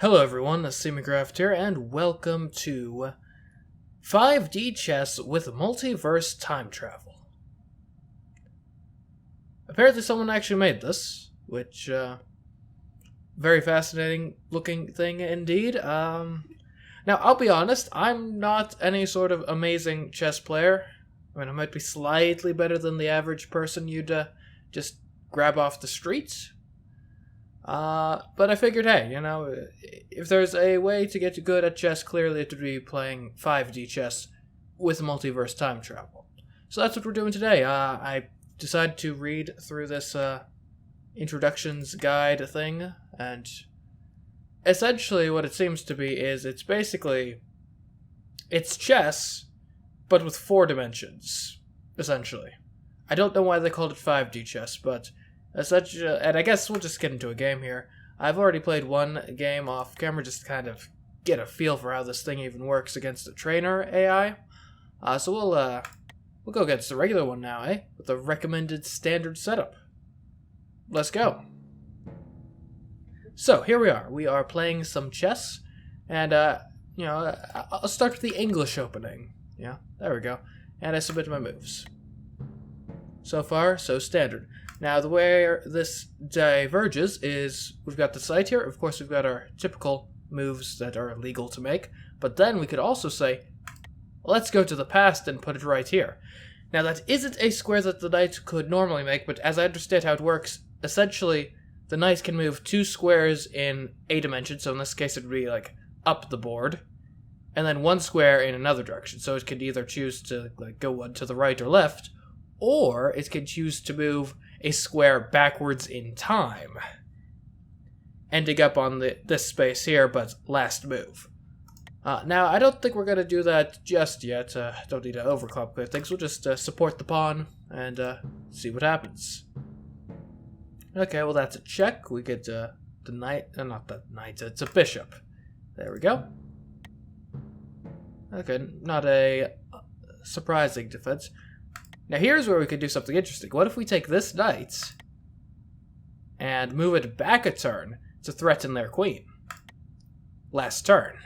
Hello everyone, CMeeCraft here, and welcome to 5D Chess with Multiverse Time Travel. Apparently someone actually made this, which, very fascinating looking thing indeed. Now, I'll be honest, I'm not any sort of amazing chess player. I mean, I might be slightly better than the average person you'd, just grab off the streets. But I figured, hey, if there's a way to get good at chess, clearly it would be playing 5D chess with multiverse time travel. So that's what we're doing today. I decided to read through this, introductions guide thing, and essentially what it seems to be is it's chess, but with 4 dimensions, essentially. I don't know why they called it 5D chess, but and I guess we'll just get into a game here. I've already played one game off camera just to kind of get a feel for how this thing even works against the trainer AI. So we'll go against the regular one now, with the recommended standard setup. Let's go. So here we are. We are playing some chess, and I'll start with the English opening. Yeah, there we go. And I submit my moves. So far, so standard. Now, the way this diverges is we've got the site here. Of course, we've got our typical moves that are legal to make. But then we could also say, let's go to the past and put it right here. Now, that isn't a square that the knight could normally make, but as I understand how it works, essentially, the knight can move 2 squares in a dimension. So in this case, it would be like up the board. And then 1 square in another direction. So it could either choose to go one to the right or left, or it can choose to move a square backwards in time, ending up on this space here, but last move. Now, I don't think we're going to do that just yet. Don't need to overcomplicate things. We'll just support the pawn and see what happens. Okay, well, that's a check. We get the knight. Not the knight. It's a bishop. There we go. Okay, not a surprising defense. Now here's where we could do something interesting. What if we take this knight and move it back a turn to threaten their queen? Last turn.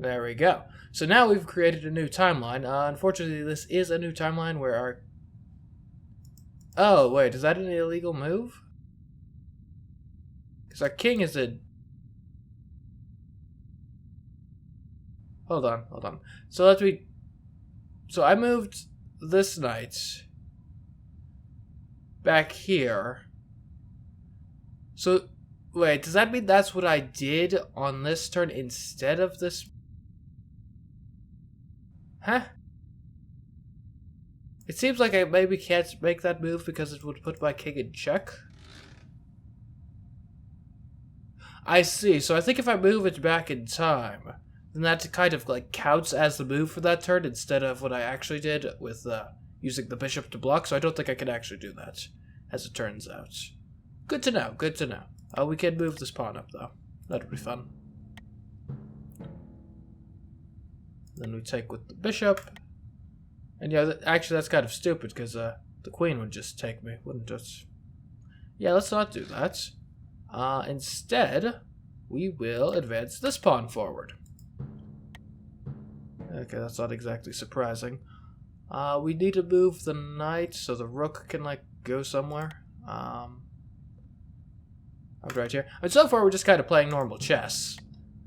There we go. So now we've created a new timeline. Unfortunately, this is a new timeline where our... Oh, wait, is that an illegal move? Because our king is a... Hold on. So I moved this knight back here. So, wait, does that mean that's what I did on this turn instead of this? Huh? It seems like I maybe can't make that move because it would put my king in check. I see, so I think if I move it back in time, then that kind of counts as the move for that turn instead of what I actually did with using the bishop to block. So I don't think I can actually do that, as it turns out. Good to know. Good to know. We can move this pawn up though. That'll be fun. Then we take with the bishop, and yeah, actually that's kind of stupid because the queen would just take me, wouldn't it? Yeah, let's not do that. Instead, we will advance this pawn forward. Okay, that's not exactly surprising. We need to move the knight so the rook can, go somewhere. I'll be right here. And so far, we're just kind of playing normal chess.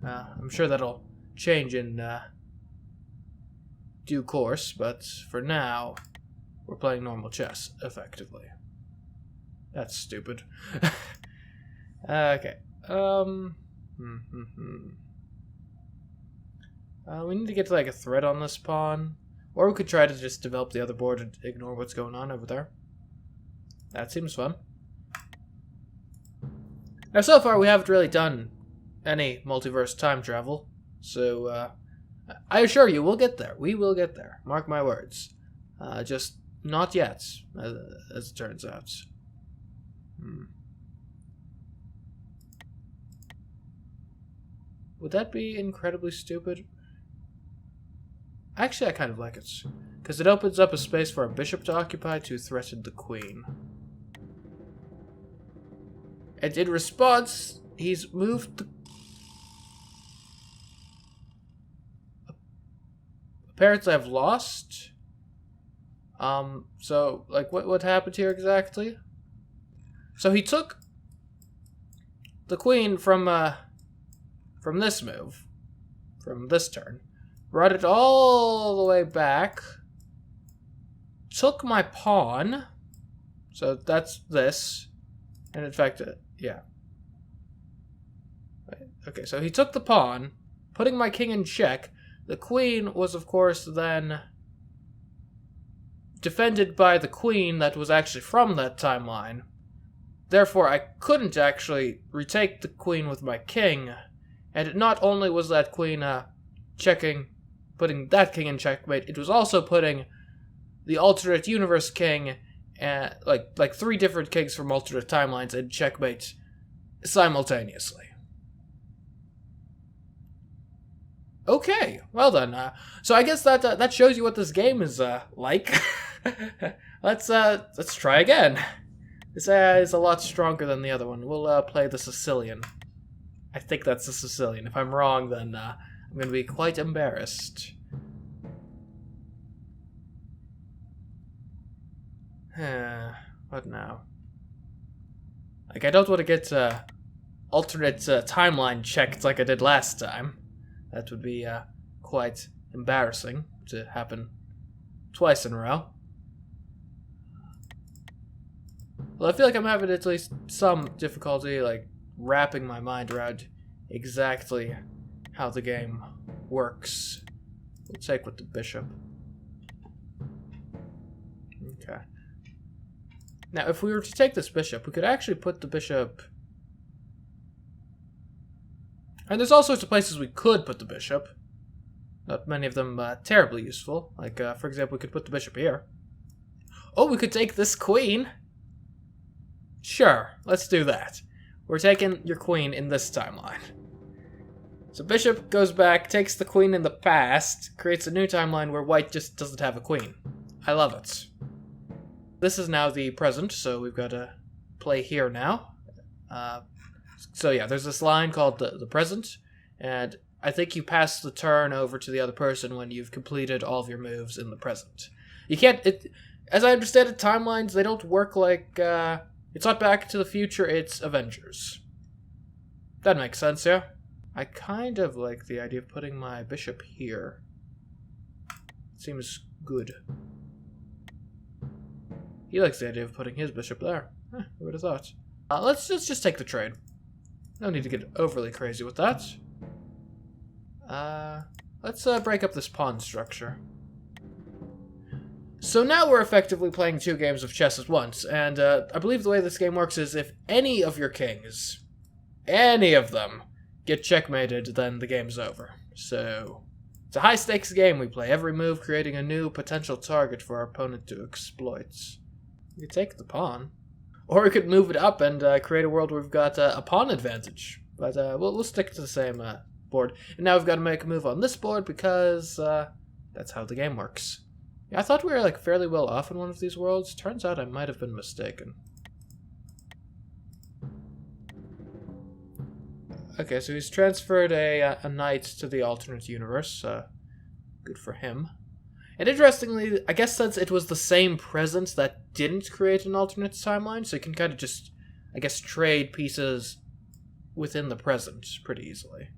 I'm sure that'll change in due course, but for now, we're playing normal chess, effectively. That's stupid. Okay. We need to get to a threat on this pawn. Or we could try to just develop the other board and ignore what's going on over there. That seems fun. Now, so far, we haven't really done any multiverse time travel. So, I assure you, we'll get there. We will get there. Mark my words. Just not yet, as it turns out. Would that be incredibly stupid? Actually, I kind of like it, because it opens up a space for a bishop to occupy to threaten the queen. And in response, he's moved the... Apparently I've lost. So, like, what happened here exactly? So he took the queen from this move, from this turn, brought it all the way back, took my pawn, so that's this, and in fact, yeah. Okay, so he took the pawn, putting my king in check. The queen was, of course, then defended by the queen that was actually from that timeline. Therefore, I couldn't actually retake the queen with my king. And not only was that queen putting that king in checkmate, it was also putting the alternate universe king, like 3 different kings from alternate timelines in checkmate simultaneously. Okay, well then. So I guess that shows you what this game is like. Let's try again. This is a lot stronger than the other one. We'll play the Sicilian. I think that's the Sicilian. If I'm wrong, then I'm going to be quite embarrassed. What now? Like, I don't want to get alternate timeline checked like I did last time. That would be quite embarrassing to happen twice in a row. Well, I feel like I'm having at least some difficulty, like, wrapping my mind around exactly how the game works. We'll take with the bishop. Okay. Now, if we were to take this bishop, we could actually put the bishop... And there's all sorts of places we could put the bishop. Not many of them terribly useful. Like, for example, we could put the bishop here. Oh, we could take this queen! Sure, let's do that. We're taking your queen in this timeline. So bishop goes back, takes the queen in the past, creates a new timeline where white just doesn't have a queen. I love it. This is now the present, so we've got to play here now. So yeah, there's this line called the present, and I think you pass the turn over to the other person when you've completed all of your moves in the present. You can't... as I understand it, timelines, they don't work like... it's not Back to the Future, it's Avengers. That makes sense, yeah? I kind of like the idea of putting my bishop here. Seems good. He likes the idea of putting his bishop there. Who would have thought? Let's just take the trade. No need to get overly crazy with that. Let's break up this pawn structure. So now we're effectively playing 2 games of chess at once, and I believe the way this game works is if any of your kings, any of them, get checkmated, then the game's over. So, it's a high-stakes game. We play every move, creating a new potential target for our opponent to exploit. We could take the pawn. Or we could move it up and create a world where we've got a pawn advantage. But we'll stick to the same board. And now we've got to make a move on this board because that's how the game works. Yeah, I thought we were like fairly well off in one of these worlds. Turns out I might have been mistaken. Okay, so he's transferred a knight to the alternate universe. Good for him. And interestingly, I guess since it was the same present that didn't create an alternate timeline, so you can kind of just, I guess, trade pieces within the present pretty easily.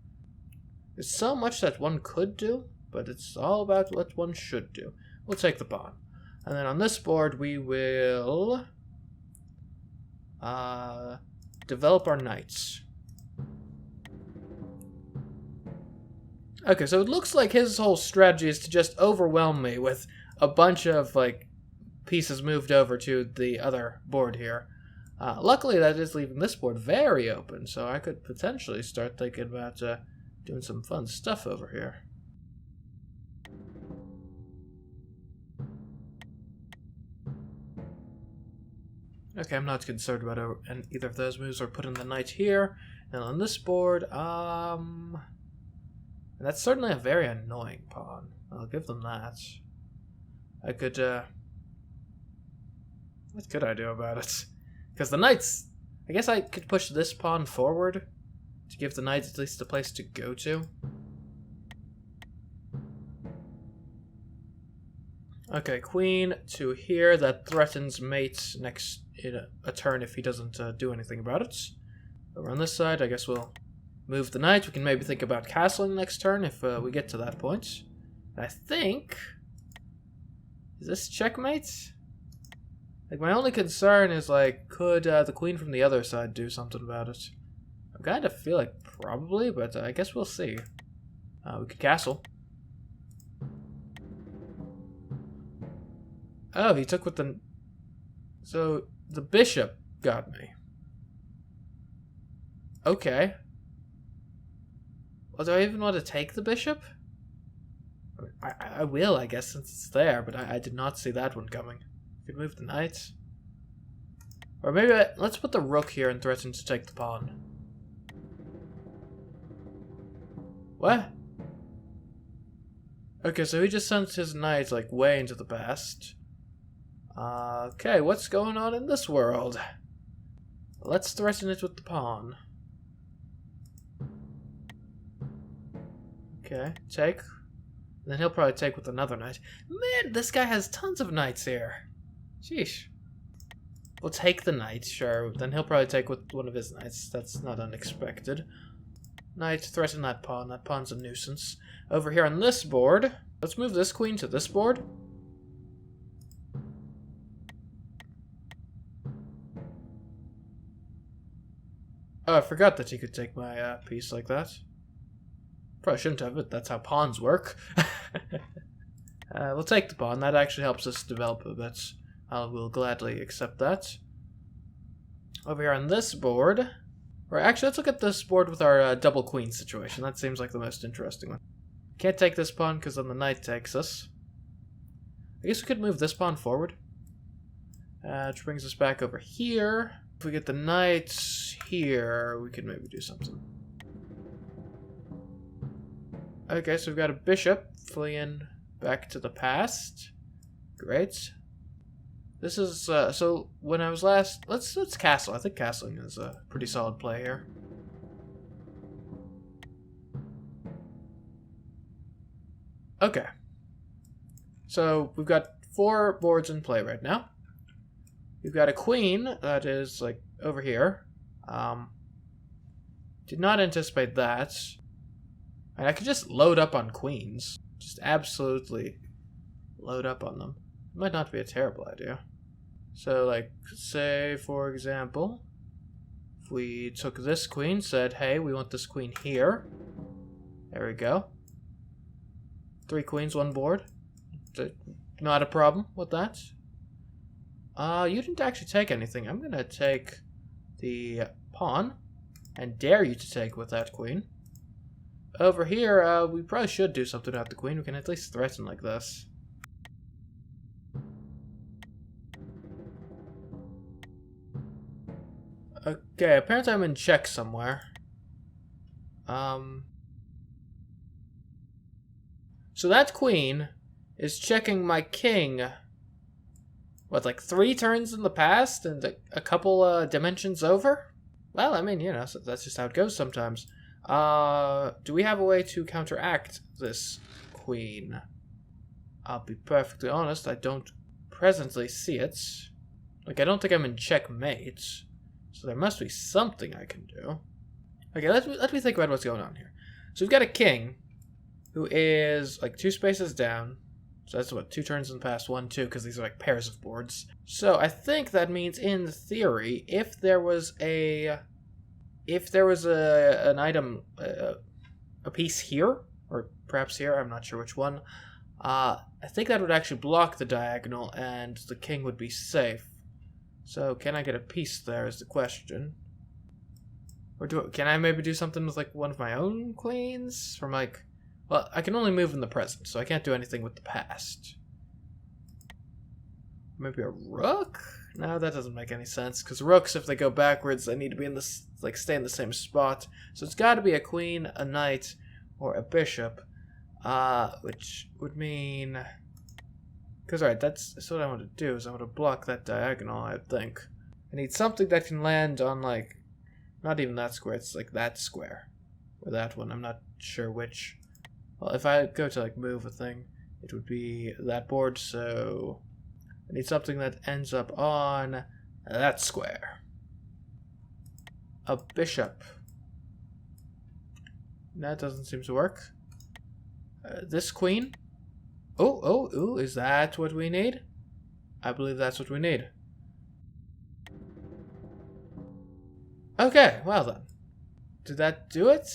There's so much that one could do, but it's all about what one should do. We'll take the pawn. And then on this board, we will develop our knights. Okay, so it looks like his whole strategy is to just overwhelm me with a bunch of, like, pieces moved over to the other board here. Luckily, that is leaving this board very open, so I could potentially start thinking about doing some fun stuff over here. Okay, I'm not concerned about either of those moves. We're putting the knight here, and on this board, that's certainly a very annoying pawn. I'll give them that. I could, what could I do about it? Because the knight's I guess I could push this pawn forward to give the knight at least a place to go to. Okay, queen to here. That threatens mate next in a turn if he doesn't do anything about it. Over on this side, I guess we'll move the knight. We can maybe think about castling next turn if we get to that point. I think... Is this checkmate? Like, my only concern is, like, could the queen from the other side do something about it? I kind of feel like probably, but I guess we'll see. We could castle. Oh, he took with the... So, the bishop got me. Okay. Well, do I even want to take the bishop? I will, I guess, since it's there, but I did not see that one coming. Could move the knight. Or maybe let's put the rook here and threaten to take the pawn. What? Okay, so he just sent his knight, like, way into the past. Okay, what's going on in this world? Let's threaten it with the pawn. Okay, take. And then he'll probably take with another knight. Man, this guy has tons of knights here. Sheesh. We'll take the knight, sure. Then he'll probably take with one of his knights. That's not unexpected. Knight, threaten that pawn. That pawn's a nuisance. Over here on this board, let's move this queen to this board. Oh, I forgot that he could take my piece like that. Probably shouldn't have it. That's how pawns work. We'll take the pawn. That actually helps us develop a bit. I will gladly accept that. Over here on this board... Or actually, let's look at this board with our double queen situation. That seems like the most interesting one. Can't take this pawn because then the knight takes us. I guess we could move this pawn forward. Which brings us back over here. If we get the knight here, we could maybe do something. Okay, so we've got a bishop fleeing back to the past. Great. This is, so when I was last... Let's castle. I think castling is a pretty solid play here. Okay. So we've got 4 boards in play right now. We've got a queen that is, like, over here. Did not anticipate that. And I could just load up on queens. Just absolutely load up on them. Might not be a terrible idea. So, like, say, for example, if we took this queen, said, hey, we want this queen here. There we go. 3 queens, 1 board. Not a problem with that. You didn't actually take anything. I'm gonna take the pawn and dare you to take with that queen. Over here, we probably should do something about the queen. We can at least threaten like this. Okay, apparently I'm in check somewhere. So that queen is checking my king. What, like 3 turns in the past and a couple dimensions over? Well, I mean, you know, so that's just how it goes sometimes. Do we have a way to counteract this queen? I'll be perfectly honest, I don't presently see it. Like, I don't think I'm in checkmate. So there must be something I can do. Okay, let me think about what's going on here. So we've got a king who is like 2 spaces down. So that's what, 2 turns in the past, 1, 2, because these are like pairs of boards. So I think that means, in theory, if there was an item, a piece here, or perhaps here, I'm not sure which one, I think that would actually block the diagonal and the king would be safe. So can I get a piece there is the question. Or can I maybe do something with like one of my own queens? From like, well, I can only move in the present, so I can't do anything with the past. Maybe a rook? No, that doesn't make any sense, because rooks, if they go backwards, they need to be in this, like, stay in the same spot. So it's got to be a queen, a knight, or a bishop, which would mean... Because, alright, that's what I want to do, is I want to block that diagonal, I think. I need something that can land on, like, not even that square, it's like that square. Or that one, I'm not sure which. Well, if I go to, like, move a thing, it would be that board, so I need something that ends up on that square. A bishop. That doesn't seem to work. This queen. Oh, is that what we need? I believe that's what we need. Okay, well then. Did that do it?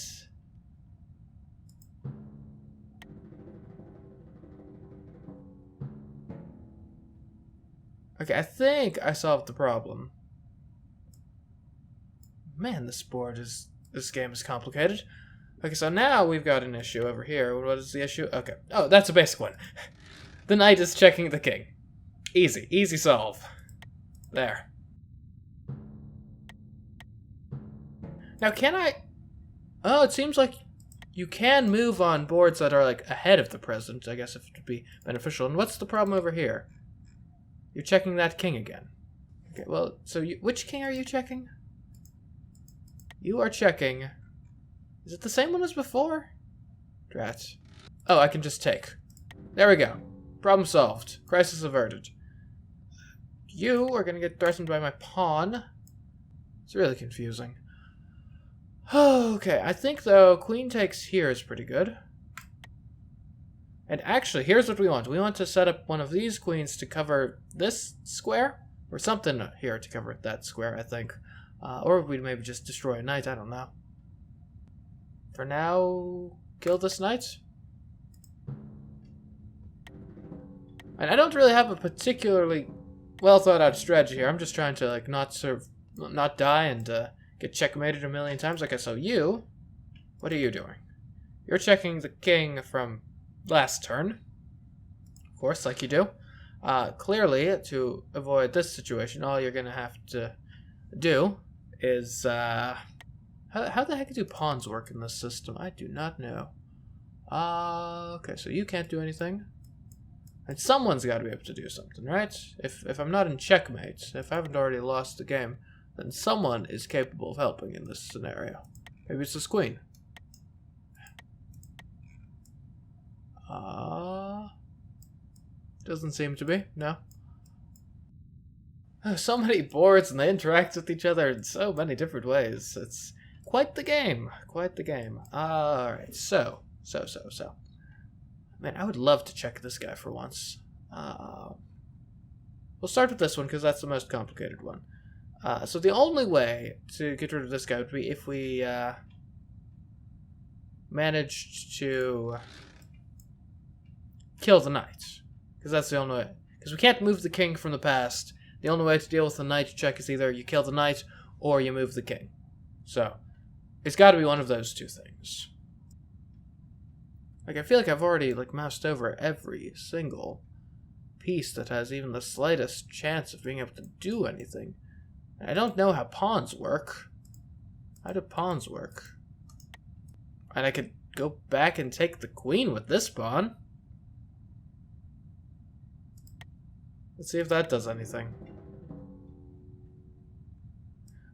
Okay, I think I solved the problem. Man, this game is complicated. Okay, so now we've got an issue over here. What is the issue? Okay. Oh, that's a basic one. The knight is checking the king. Easy. Easy solve. There. Now, can I... Oh, it seems like you can move on boards that are, like, ahead of the president, I guess, if it would be beneficial. And what's the problem over here? You're checking that king again. Okay, well, so which king are you checking? You are checking... Is it the same one as before? Drat. Oh, I can just take. There we go. Problem solved. Crisis averted. You are going to get threatened by my pawn. It's really confusing. Okay, I think, though, queen takes here is pretty good. And actually, here's what we want. We want to set up one of these queens to cover this square. Or something here to cover that square, I think. Or we'd maybe just destroy a knight, I don't know. For now, kill this knight. And I don't really have a particularly well thought out strategy here. I'm just trying to like not die and get checkmated a million times. Okay, so you, what are you doing? You're checking the king from last turn, of course, like you do. Clearly, to avoid this situation, all you're gonna have to do is how the heck do pawns work in this system? I do not know. Okay, so you can't do anything. And someone's got to be able to do something, right? If I'm not in checkmate, if I haven't already lost the game, then someone is capable of helping in this scenario. Maybe it's this queen. Doesn't seem to be, no. So many boards and they interact with each other in so many different ways. It's quite the game. Quite the game. Alright, so. Man, I would love to check this guy for once. We'll start with this one because that's the most complicated one. So the only way to get rid of this guy would be if we managed to kill the knight. Because that's the only way. Because we can't move the king from the past. The only way to deal with the knight check is either you kill the knight or you move the king. So, it's got to be one of those two things. Like, I feel like I've already, like, moused over every single piece that has even the slightest chance of being able to do anything. I don't know how pawns work. How do pawns work? And I could go back and take the queen with this pawn. Let's see if that does anything.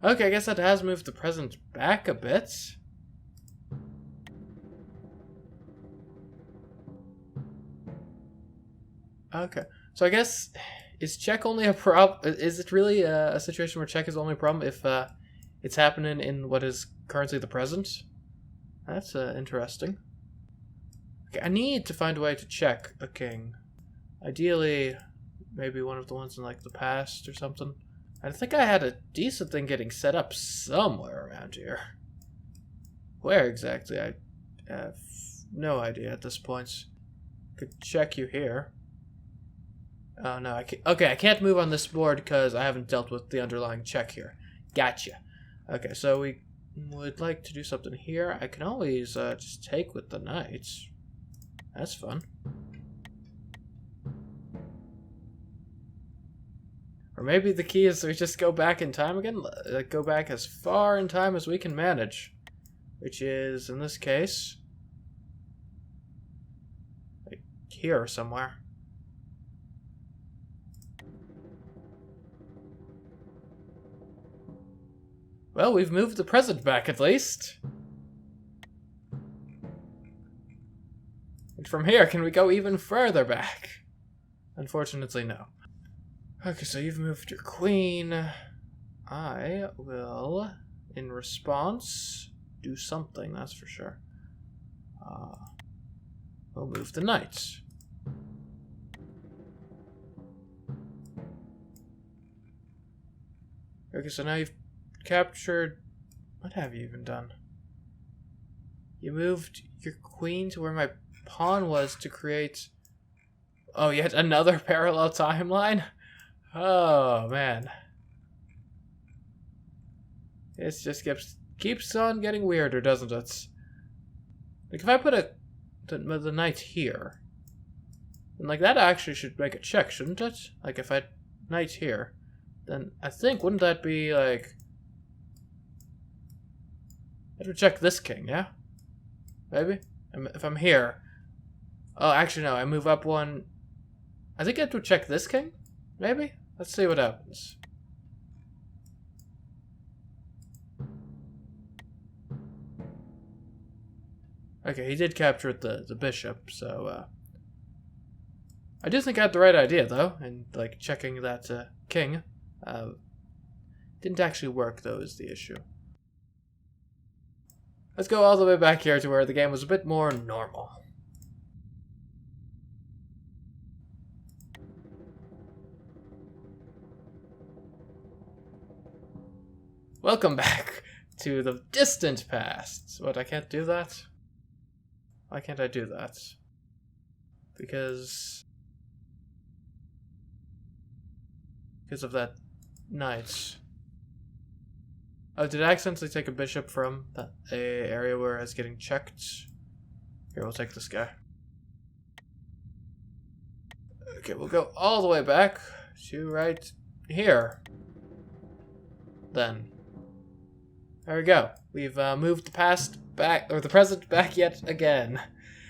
Okay, I guess that has moved the present back a bit. Okay, so I guess, is check only a problem? Is it really a situation where check is only a problem if it's happening in what is currently the present? That's interesting. Okay, I need to find a way to check a king. Ideally, maybe one of the ones in like the past or something. I think I had a decent thing getting set up somewhere around here. Where exactly? I have no idea at this point. Could check you here. Oh no, I can't. Okay, I can't move on this board because I haven't dealt with the underlying check here. Gotcha. Okay, so we would like to do something here. I can always just take with the knight. That's fun. Or maybe the key is we just go back in time again. Go back as far in time as we can manage. Which is, in this case, like here somewhere. Well, we've moved the present back at least. And from here, can we go even further back? Unfortunately, no. Okay, so you've moved your queen. I will, in response, do something, that's for sure. We'll move the knight. Okay, so now you've captured... What have you even done? You moved your queen to where my pawn was to create... Oh, yet another parallel timeline? Oh, man. It just keeps on getting weirder, doesn't it? Like, if I put the knight here, then, like, that actually should make a check, shouldn't it? Like, if I knight here, then I think, wouldn't that be, like... I have to check this king, yeah? Maybe? If I'm here... Oh, actually, no, I move up one... I think I have to check this king? Maybe? Let's see what happens. Okay, he did capture the bishop, so, I do think I had the right idea, though, and, like, checking that, king. Didn't actually work, though, is the issue. Let's go all the way back here to where the game was a bit more normal. Welcome back to the distant past. What, I can't do that? Why can't I do that? Because of that knight. Oh, did I accidentally take a bishop from that area where I was getting checked? Here, we'll take this guy. Okay, we'll go all the way back to right here. Then. There we go. We've moved the past back, or the present back yet again.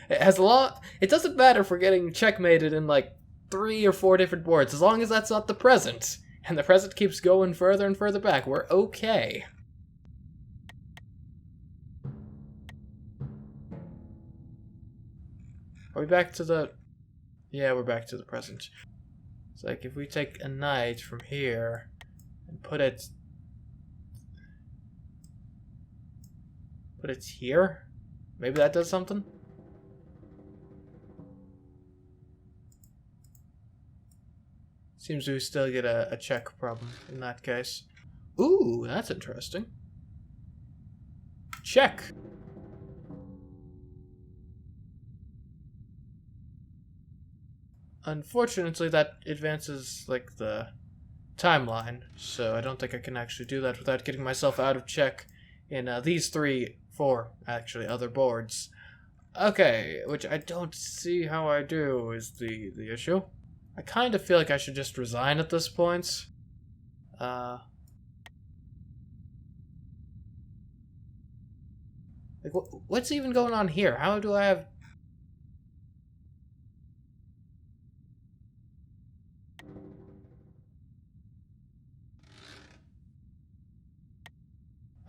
It has a lot. It doesn't matter if we're getting checkmated in like 3 or 4 different boards, as long as that's not the present. And the present keeps going further and further back. We're okay. Are we back to the... Yeah, we're back to the present. It's like if we take a knight from here and put it here? Maybe that does something? Seems we still get a check problem in that case. Ooh, that's interesting. Check! Unfortunately, that advances, like, the timeline, so I don't think I can actually do that without getting myself out of check in these 4, actually, other boards. Okay, which I don't see how I do is the issue. I kind of feel like I should just resign at this point. Like, what's even going on here? How do I have...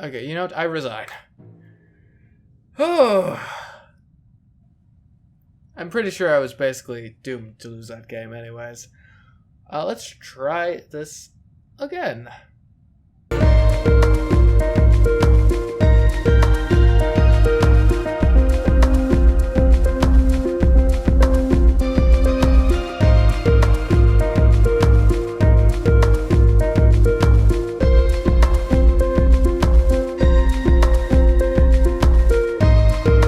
Okay, you know what? I resign. Oh, I'm pretty sure I was basically doomed to lose that game anyways. Let's try this again.